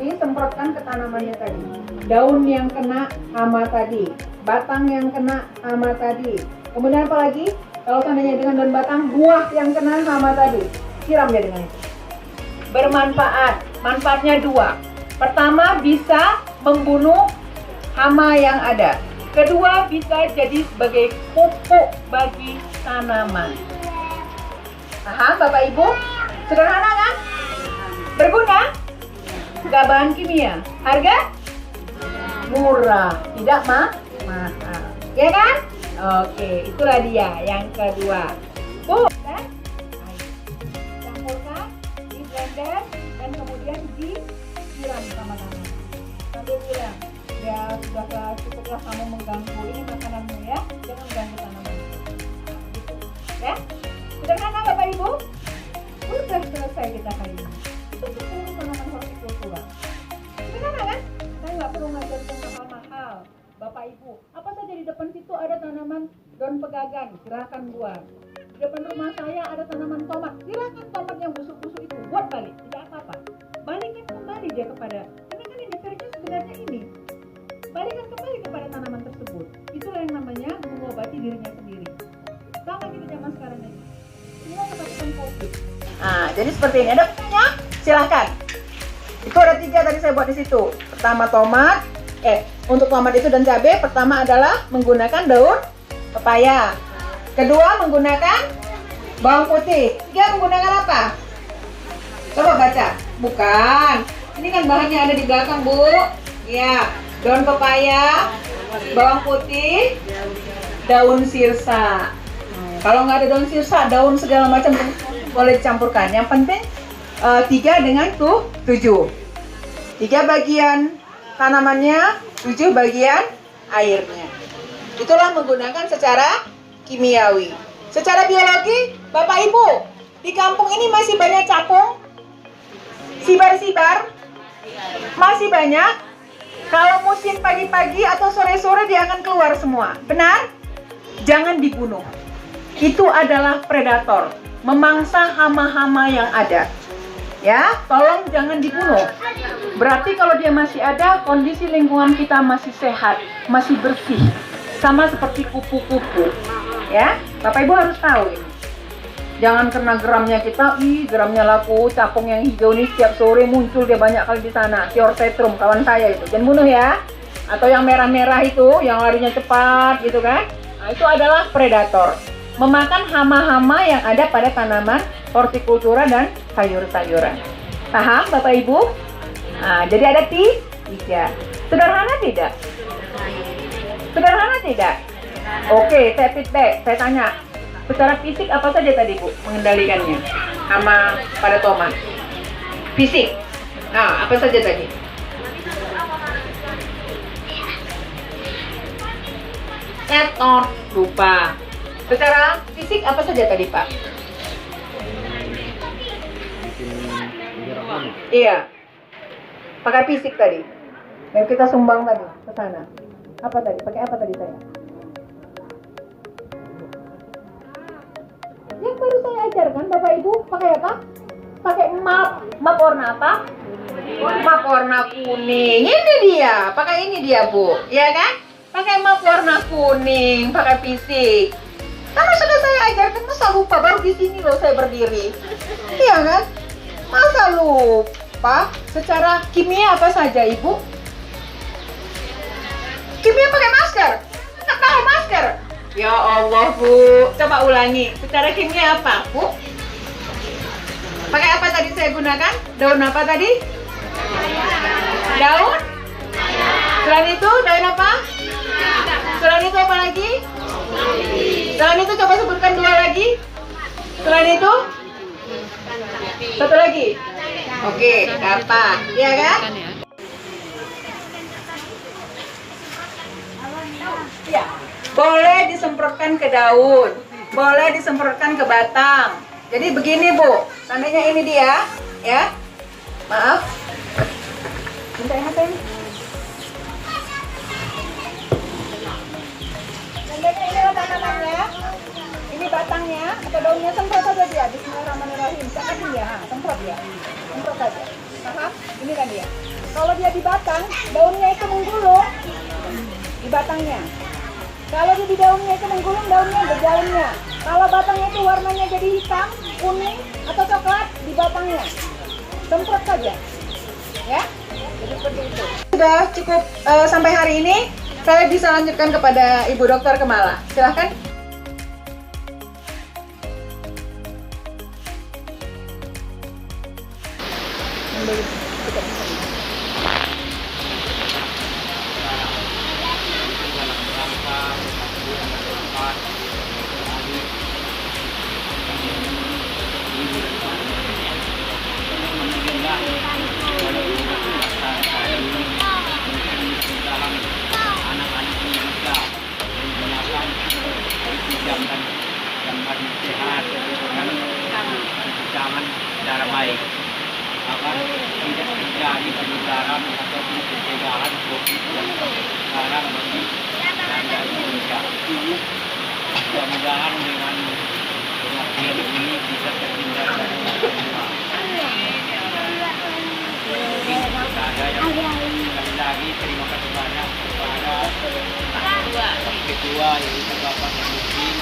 disemprotkan ke tanamannya tadi. Daun yang kena hama tadi, batang yang kena hama tadi. Kemudian apa lagi? Kalau seandainya dengan daun batang, buah yang kena hama tadi. Siram dia dengan itu. Bermanfaat. Manfaatnya 2. Pertama, bisa membunuh hama yang ada. Kedua, bisa jadi sebagai pupuk bagi tanaman. Paham Bapak Ibu? Sederhana kan? Berguna? Gak bahan kimia. Harga? Murah. Tidak mahal. Ya kan? Oke, itulah dia yang kedua. Bu, dan campurkan di blender dan kemudian disiram sama tanaman. Sambil siram. Ya, cukuplah kamu mengganggu. Ini makananmu ya, jangan mengganggu tanaman. Ya, sederhana Bapak Ibu. Udah selesai kita hari ini. Itu seluruh tanaman hortikultura. Sederhana kan? Saya nggak perlu ngajarin mahal-mahal. Bapak Ibu, apa saja di depan situ ada tanaman daun pegagan, silakan buat. Di depan rumah saya ada tanaman tomat, silakan tomat yang busuk-busuk itu buat balik, tidak apa-apa. Balikan kembali dia kepada, karena kan yang dicarinya sebenarnya ini. Balikan kembali kepada tanaman tersebut. Itulah yang namanya mengobati dirinya sendiri. Sama kita zaman sekarang ini. Semua ketakutan COVID. Nah, jadi seperti ini. Ada pertanyaan? Silahkan. Itu ada 3 tadi saya buat di situ. Pertama tomat. Untuk tomat itu dan cabai, pertama adalah menggunakan daun pepaya. Kedua menggunakan bawang putih. Tiga menggunakan apa? Coba baca. Bukan. Ini kan bahannya ada di belakang, Bu. Ya, daun pepaya, bawang putih, daun sirsa. Kalau nggak ada daun sirsa, daun segala macam boleh dicampurkan. Yang penting 3 dengan 7. 3 bagian tanamannya, 7 bagian airnya. Itulah menggunakan secara kimiawi. Secara biologi, Bapak Ibu, di kampung ini masih banyak capung, sibar-sibar, masih banyak. Kalau musim pagi-pagi atau sore-sore dia akan keluar semua. Benar? Jangan dibunuh. Itu adalah predator, memangsa hama-hama yang ada. Ya, tolong jangan dibunuh. Berarti kalau dia masih ada, kondisi lingkungan kita masih sehat, masih bersih. Sama seperti kupu-kupu. Ya, Bapak Ibu harus tahu ini. Jangan kena geramnya kita, geramnya laku, capung yang hijau ini setiap sore muncul dia banyak kali di sana. Pyortetrum, kawan saya itu. Jangan bunuh ya. Atau yang merah-merah itu, yang larinya cepat gitu kan. Nah, itu adalah predator. Memakan hama-hama yang ada pada tanaman hortikultura dan sayur-sayuran. Paham Bapak Ibu? Nah, jadi ada 3. Sederhana tidak? Sederhana tidak? Oke, saya feedback, saya tanya. Secara fisik apa saja tadi Bu mengendalikannya? Hama pada tomat. Fisik. Nah, apa saja tadi? Etor, lupa. Secara fisik apa saja tadi Pak? Iya. Pakai fisik tadi. Yang kita sumbang tadi ke sana. Apa tadi? Pakai apa tadi saya? Yang baru saya ajarkan Bapak Ibu, pakai apa? Pakai map. Map warna apa? Map warna kuning. Ini dia. Pakai ini dia, Bu. Ya kan? Pakai map warna kuning, pakai fisik. Karena sudah saya ajarkan, masa lupa? Baru di sini loh saya berdiri. Iya kan? Masa lupa? Secara kimia apa saja, Ibu? Kimia pakai masker. Nggak tahu masker. Ya Allah, Bu. Coba ulangi. Secara kimia apa, Bu? Pakai apa tadi saya gunakan? Daun apa tadi? Daun? Selain itu, daun apa? Selain itu apa lagi? Selain itu coba sebutkan 2 lagi. Selain itu? 1 lagi. Oke, dapat. Iya kan? Iya. Boleh disemprotkan ke daun, boleh disemprotkan ke batang. Jadi begini Bu, tandanya ini dia, ya. Maaf. Bentar ya, ini. Tandanya inilah tanamannya. Ini batangnya atau daunnya, semprot saja dia. Bismillahirrahmanirrahim. Jangan ya, semprot ya. Semprot saja. Paham? Ini kan dia. Kalau dia di batang, daunnya itu menggulung di batangnya. Kalau di daunnya itu menggulung, daunnya berjalannya. Kalau batangnya itu warnanya jadi hitam, kuning, atau coklat di batangnya. Semprot saja. Ya? Jadi seperti itu. Sudah cukup sampai hari ini. Saya bisa lanjutkan kepada Ibu Dokter Kemala. Silahkan. yang tadi kesadaran atau pencegahan COVID yang sekarang bagi warga Indonesia. Mudah-mudahan dengan virus ini bisa terhindarkan semua. Mungkin tidak ada yang sekali lagi terima kasih banyak kepada ketua yaitu Bapak Nurdin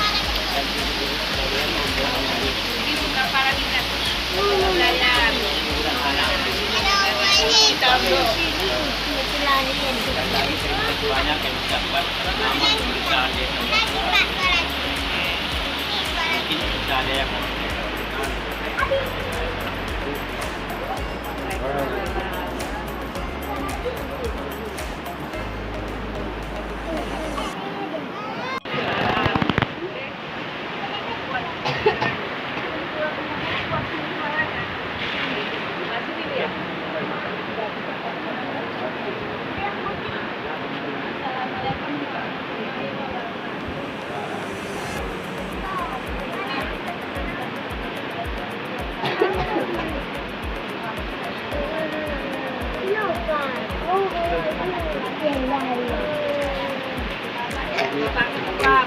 dan seluruh sekalian rombongan yang dibuka para dinas kebudayaan dan lagi terima kasih banyak yang mendapat nama pemerintahan desa mungkin tidak ada yang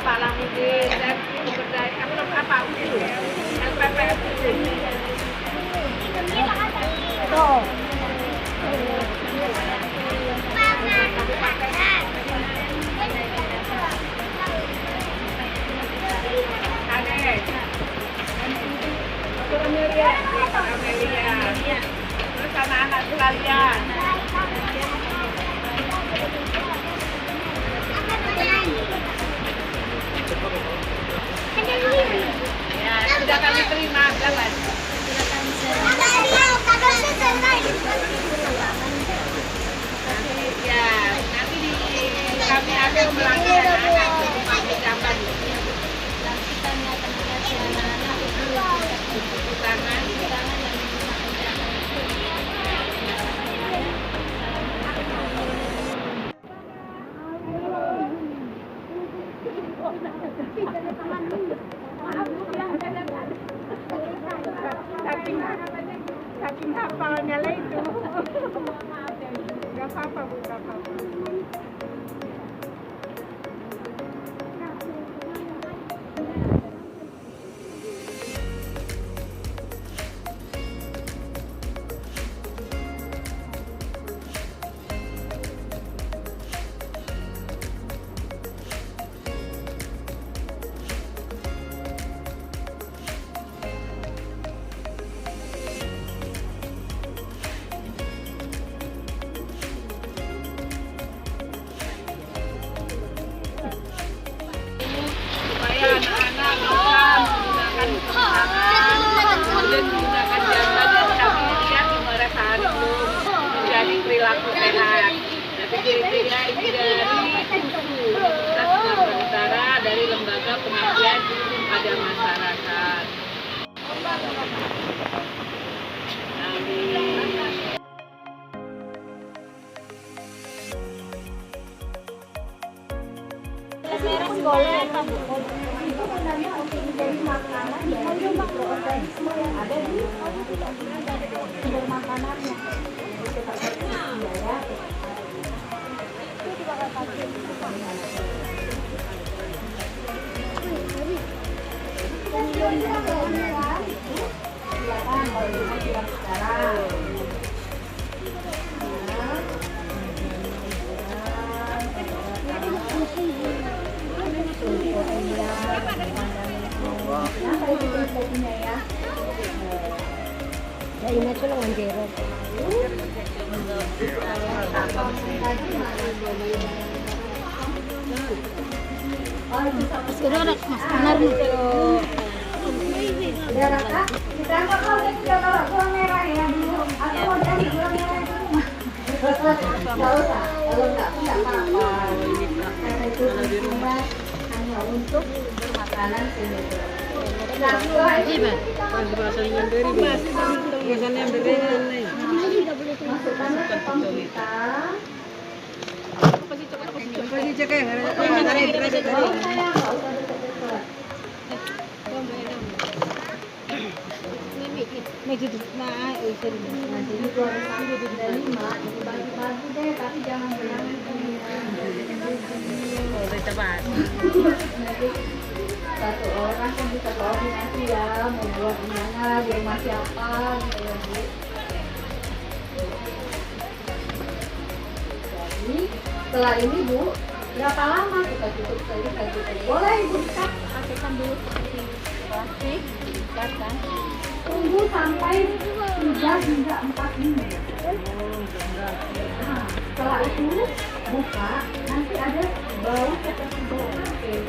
Pak Lamudin dan pemberdayaan apa itu LPPF Amelia, terus anak-anak sekalian. Ya, sudah kami terima, kawan. Nanti kami akan melantik anak-anak untuk ucapan. Saking hafalnya lah itu. Gak apa-apa, Bu, gak apa-apa. Anak-anak bisa menggunakan kemudian menggunakan jamban yang kami lihat di Muara Sari menjadi perilaku sehat. Tapi kriteria ini dari Universitas Sumatera Utara dari Lembaga Pengabdian pada Masyarakat. Boleh, itu sebenarnya untuk menjadi makanan dari mikroorganisme yang ada di sumber makanannya. Itu juga kasih. Silakan kalau bisa siap sekarang. Ya ini cuma ngejero. Sekarang ada mas benar nih kalau Raka, kita angkat kalau gula merah ya dulu. Atau mau jadi gula merah itu mah. Enggak usah, kalau enggak apa-apa. Karena itu hanya untuk makanan sendiri. Nah, Nanti di gorengan ada 5, dibagi-bagi deh, tapi jangan bilang satu orang kan bisa koordinasi ya, mau buat gimana, di rumah siapa gitu ya Bu. Jadi setelah ini Bu, berapa lama kita tutup saja? Boleh Ibu Kak, pakaikan dulu seperti plastik, kan? Tunggu sampai 3 hingga 4 menit. Nah, setelah itu buka, nanti ada bau seperti bau kafe.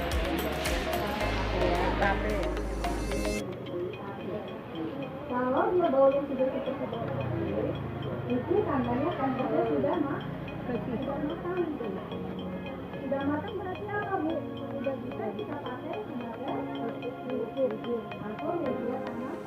Kalau dia baunya sudah seperti bau kafe, itu tandanya komposnya sudah matang. Sudah matang berarti apa Bu? Sudah bisa kita pakai sebagai atau media tanam.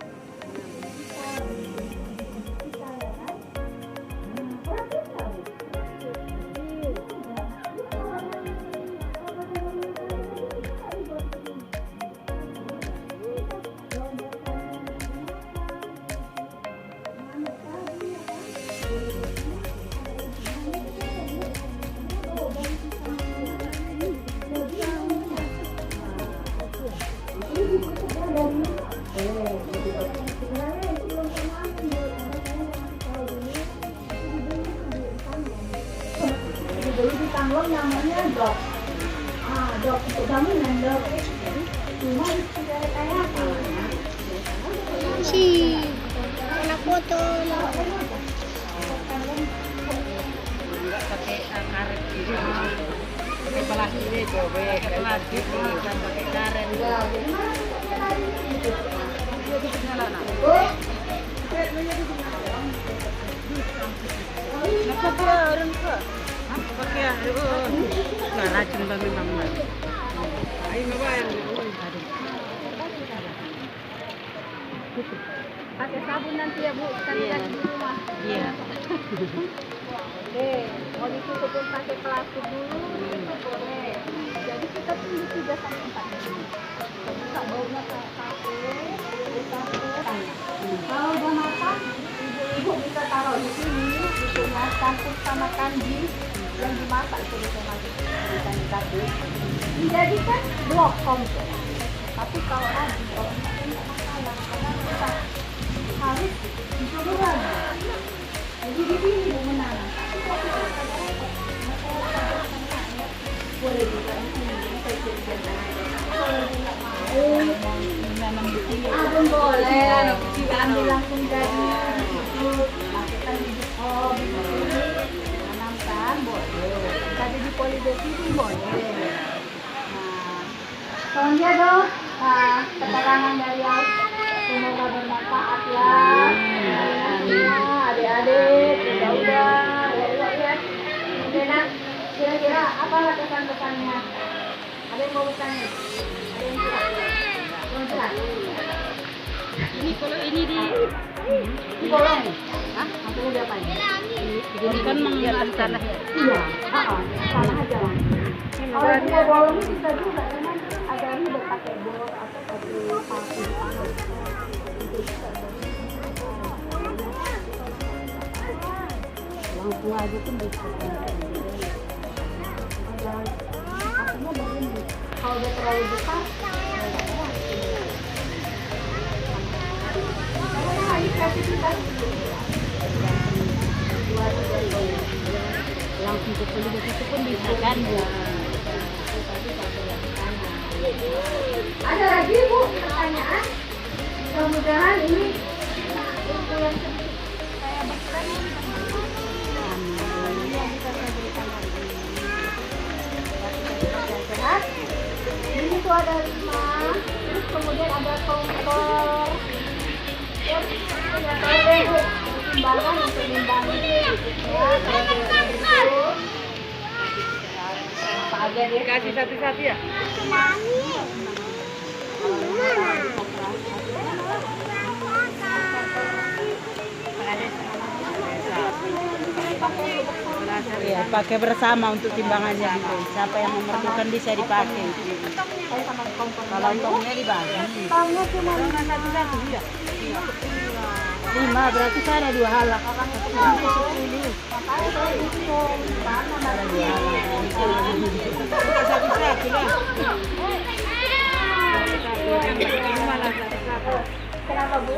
Dulu di Tanggong namanya dok. Dok untuk bangunan dok. Cuma istilah kayak apa? Anak foto. Enggak pakai karet gitu. Pakai plastik deh, coba plastik kan pakai karet. Pakai sabun nanti ya Bu, sekali lagi di rumah. Iya. Oke, mau ditutup pun pakai plastik dulu, boleh. Jadi kita tunggu 3 sampai 4 menit. Buka baunya kayak kafe, kalau udah matang, ibu bisa taruh di sini, bukunya campur sama kanji yang dimasak itu bisa masuk bisa dikasih. Dijadikan blok komplit. Tapi kalau lagi, kalau enggak masalah, karena kita harus dicoba lagi. Jadi di sini Bu menang. Boleh juga di sini, bisa jadi kalau tidak mau menanam di sini. Boleh, kita ambil langsung dari situ, masukkan di tanamkan, boleh. Tadi di polybag boleh. Selanjutnya dong, keterangan dari Allah. Semoga bermanfaat ya. Adik-adik, udah, ya. Kemudian, kira-kira apalah pesan-pesannya? Ada yang mau bertanya? Ada yang curhat? Ini kalau ini di Bolong. Hah? Maksudnya diapain? ini kan mengalir tanah ya. Iya. Tanah aja lah. Kalau tidak bolong bisa juga, memang ada ribet pakai bor atau pakai paku. Langsung aja pun bisa. Artinya begini, kalau udah terlalu besar, Langsung ke polybag itu pun bisa kan Bu. ada lagi Bu pertanyaan? Mudah-mudahan ini info yang sedikit saya berikan ini yang bisa saya berikan hari ini. Sehat. Ini tuh ada 5, terus kemudian ada kompor. Ya, ada Bu timbangan untuk nimbangin ya. Apa aja deh? Kasih satu-satu ya. Ya, pakai bersama untuk timbangannya gitu. Siapa yang memerlukan bisa dipakai. Kalau untungnya dibagi. Taunya cuma satu-satu ya. 5 berarti sana 2 halak. Nanti 10. Sana 2 halak. Kita satu-satu lah. Kenapa Bu?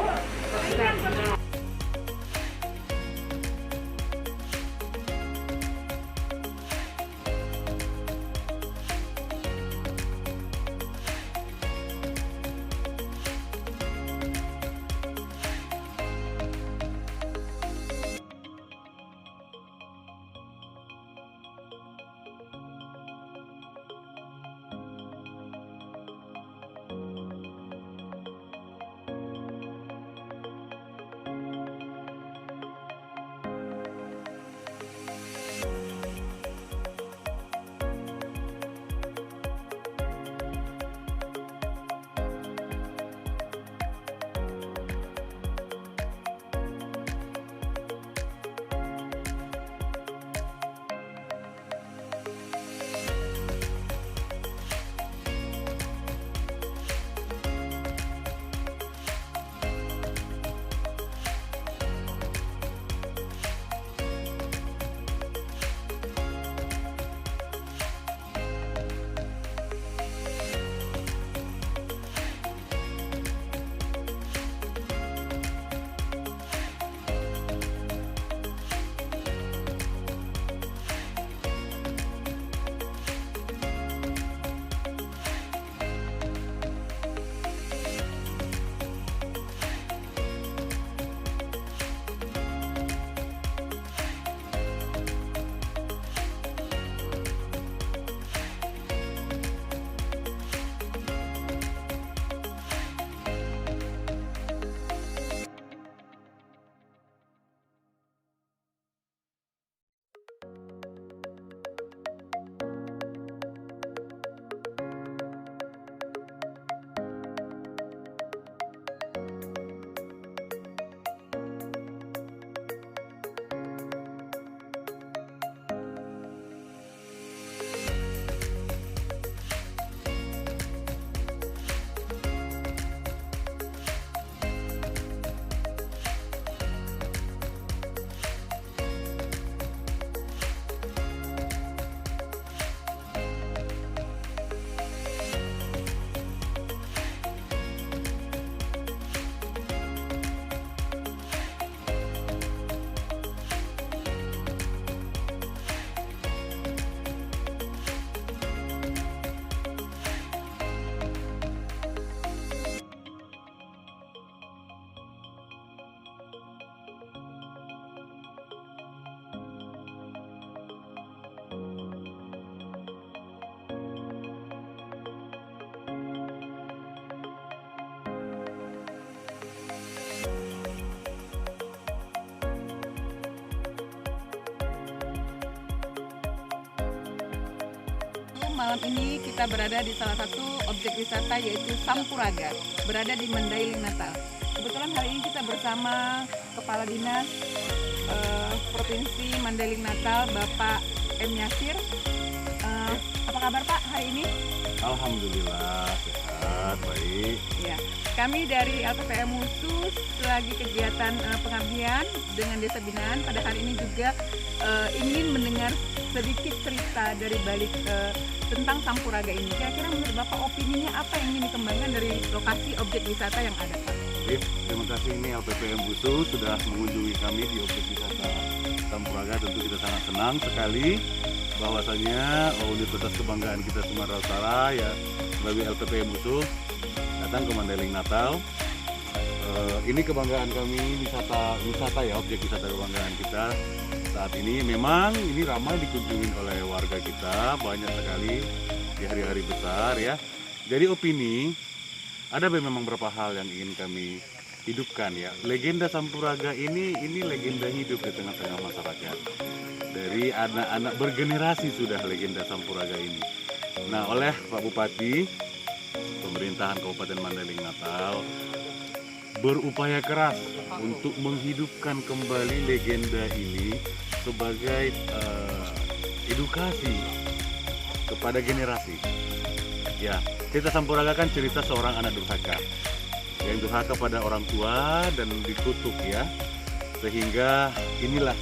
Malam ini kita berada di salah satu objek wisata yaitu Sampuraga, berada di Mandailing Natal. Kebetulan hari ini kita bersama Kepala Dinas Provinsi Mandailing Natal, Bapak M. Yasir. Apa kabar Pak hari ini? Alhamdulillah sehat, baik. Ya, kami dari LPPM khusus lagi kegiatan pengabdian dengan Desa Binaan. Pada hari ini juga ingin mendengar sedikit cerita dari balik tentang Sampuraga ini. Kira-kira menurut Bapak opininya apa yang ingin dikembangkan dari lokasi objek wisata yang ada Pak? Terima kasih, ini LPPM khusus sudah mengunjungi kami di objek wisata Sampuraga. Tentu kita sangat senang sekali bahwasanya Universitas Kebanggaan kita Sumatera Utara ya melalui LPPM khusus datang ke Mandailing Natal. Ini kebanggaan kami, wisata ya, objek wisata kebanggaan kita. Saat ini memang ini ramai dikunjungi oleh warga kita, banyak sekali di hari-hari besar ya. Jadi opini, ada memang beberapa hal yang ingin kami hidupkan ya. Legenda Sampuraga ini legenda hidup di tengah-tengah masyarakat. Dari anak-anak bergenerasi sudah legenda Sampuraga ini. Nah, oleh Pak Bupati, pemerintahan Kabupaten Mandailing Natal berupaya keras untuk menghidupkan kembali legenda ini sebagai edukasi kepada generasi. Ya, cerita Sampuraga kan cerita seorang anak durhaka. yang durhaka pada orang tua dan dikutuk ya. Sehingga inilah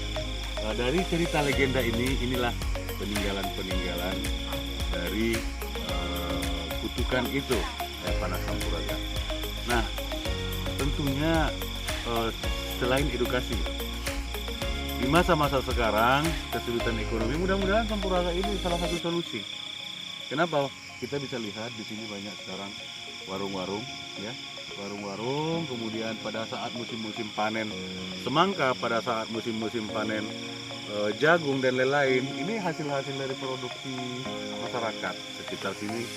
dari cerita legenda inilah peninggalan dari kutukan itu panas Sampuraga. Nah, tentunya selain edukasi di masa-masa sekarang kesulitan ekonomi, mudah-mudahan Sampuraga ini salah satu solusi. Kenapa? Kita bisa lihat di sini banyak sekarang warung-warung ya, warung-warung. Kemudian pada saat musim-musim panen semangka, pada saat musim-musim panen jagung dan lain-lain, ini hasil-hasil dari produksi masyarakat sekitar sini.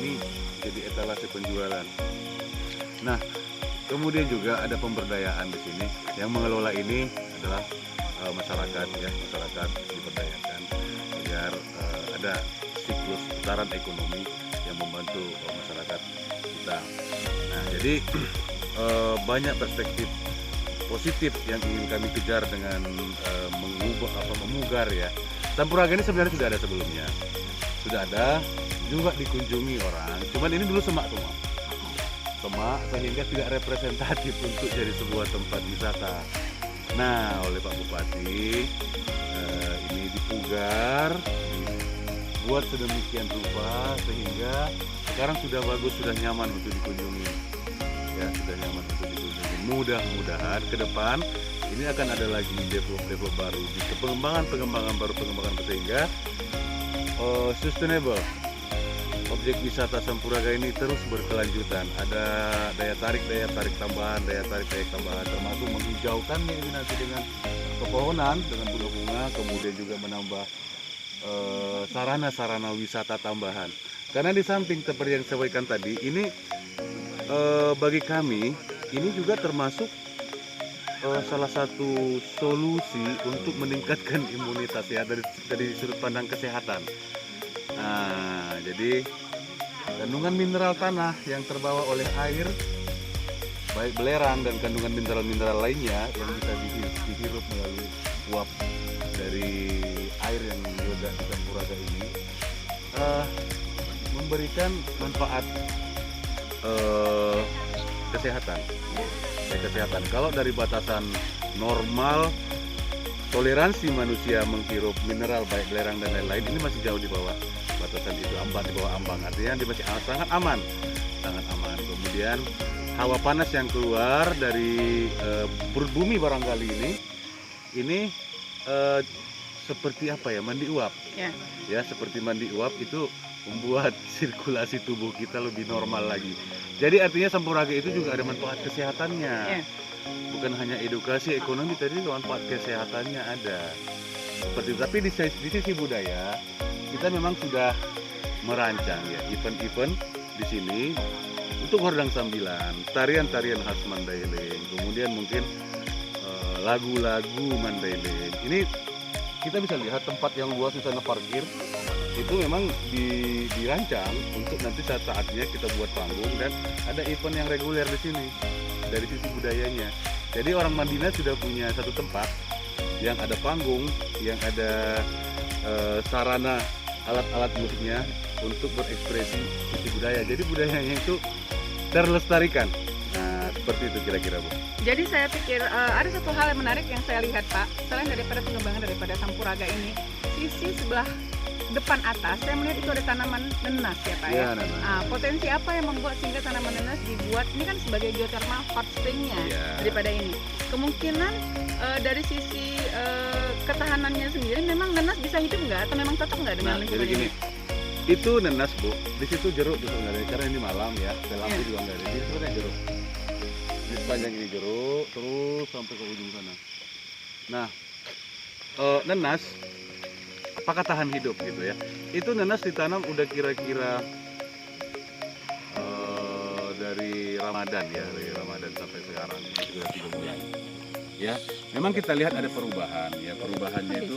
Ini jadi etalase penjualan. Nah, kemudian juga ada pemberdayaan di sini. Yang mengelola ini adalah masyarakat ya, masyarakat diberdayakan agar ada siklus putaran ekonomi yang membantu masyarakat kita. Nah, jadi banyak perspektif positif yang ingin kami kejar dengan memugar ya. Sampuraga ini sebenarnya sudah ada sebelumnya, sudah ada juga dikunjungi orang. Cuman ini dulu semak sehingga tidak representatif untuk jadi sebuah tempat wisata. Nah, oleh Pak Bupati ini dipugar, dibuat sedemikian rupa sehingga sekarang sudah bagus, sudah nyaman untuk dikunjungi. Ya, sudah nyaman untuk dikunjungi. Mudah-mudahan ke depan ini akan ada lagi develop baru, pengembangan baru sehingga sustainable. Objek wisata Sampuraga ini terus berkelanjutan. Ada daya tarik tambahan, termasuk menghijaukannya ini nanti dengan pepohonan, dengan bunga-bunga, kemudian juga menambah sarana-sarana wisata tambahan. Karena di samping seperti yang saya sampaikan tadi, ini bagi kami ini juga termasuk salah satu solusi untuk meningkatkan imunitas ya dari sudut pandang kesehatan. Nah, jadi kandungan mineral tanah yang terbawa oleh air, baik belerang dan kandungan mineral-mineral lainnya yang bisa dihirup melalui uap dari air yang meledak di Sampuraga ini, memberikan manfaat kesehatan. Kalau dari batasan normal toleransi manusia menghirup mineral baik belerang dan lain-lain, ini masih jauh di bawah batasan itu, di bawah ambang, artinya dia masih sangat aman. Kemudian hawa panas yang keluar dari perut bumi barangkali ini seperti apa ya, mandi uap ya, seperti mandi uap itu membuat sirkulasi tubuh kita lebih normal lagi. Jadi artinya Sampuraga itu juga ada manfaat kesehatannya. Bukan hanya edukasi ekonomi, tadi manfaat kesehatannya ada. Tapi di sisi budaya kita memang sudah merancang ya event-event di sini untuk Hordang Sambilan, tarian-tarian khas Mandailing, kemudian mungkin lagu-lagu Mandailing. Ini kita bisa lihat tempat yang luas di sana parkir itu memang dirancang untuk nanti saat-saatnya kita buat panggung dan ada event yang reguler di sini dari sisi budayanya. Jadi orang Madinah sudah punya satu tempat yang ada panggung, yang ada sarana alat-alat musiknya untuk berekspresi sisi budaya. Jadi budayanya itu terlestarikan. Nah, seperti itu kira-kira, Bu. Jadi saya pikir ada satu hal yang menarik yang saya lihat, Pak. Selain daripada pengembangan daripada Sampuraga ini, sisi sebelah depan atas saya melihat itu ada tanaman nenas ya, Pak ya. Potensi apa yang membuat sehingga tanaman nenas dibuat ini kan sebagai geothermal hot springnya daripada ini. Kemungkinan dari sisi ketahanannya sendiri memang nenas bisa hidup nggak atau memang cocok nggak dengan lingkungan ini? Itu nenas, Bu. Di situ jeruk juga nggak ada karena ini malam ya. Lampu juga nggak ada. Di situ ada jeruk. Di sepanjang ini jeruk terus sampai ke ujung sana. Nah, nenas apakah tahan hidup gitu ya? Itu nenas ditanam udah kira-kira dari Ramadan ya, dari Ramadan sampai sekarang sudah 3 bulan. Ya, memang kita lihat ada perubahan ya, perubahannya itu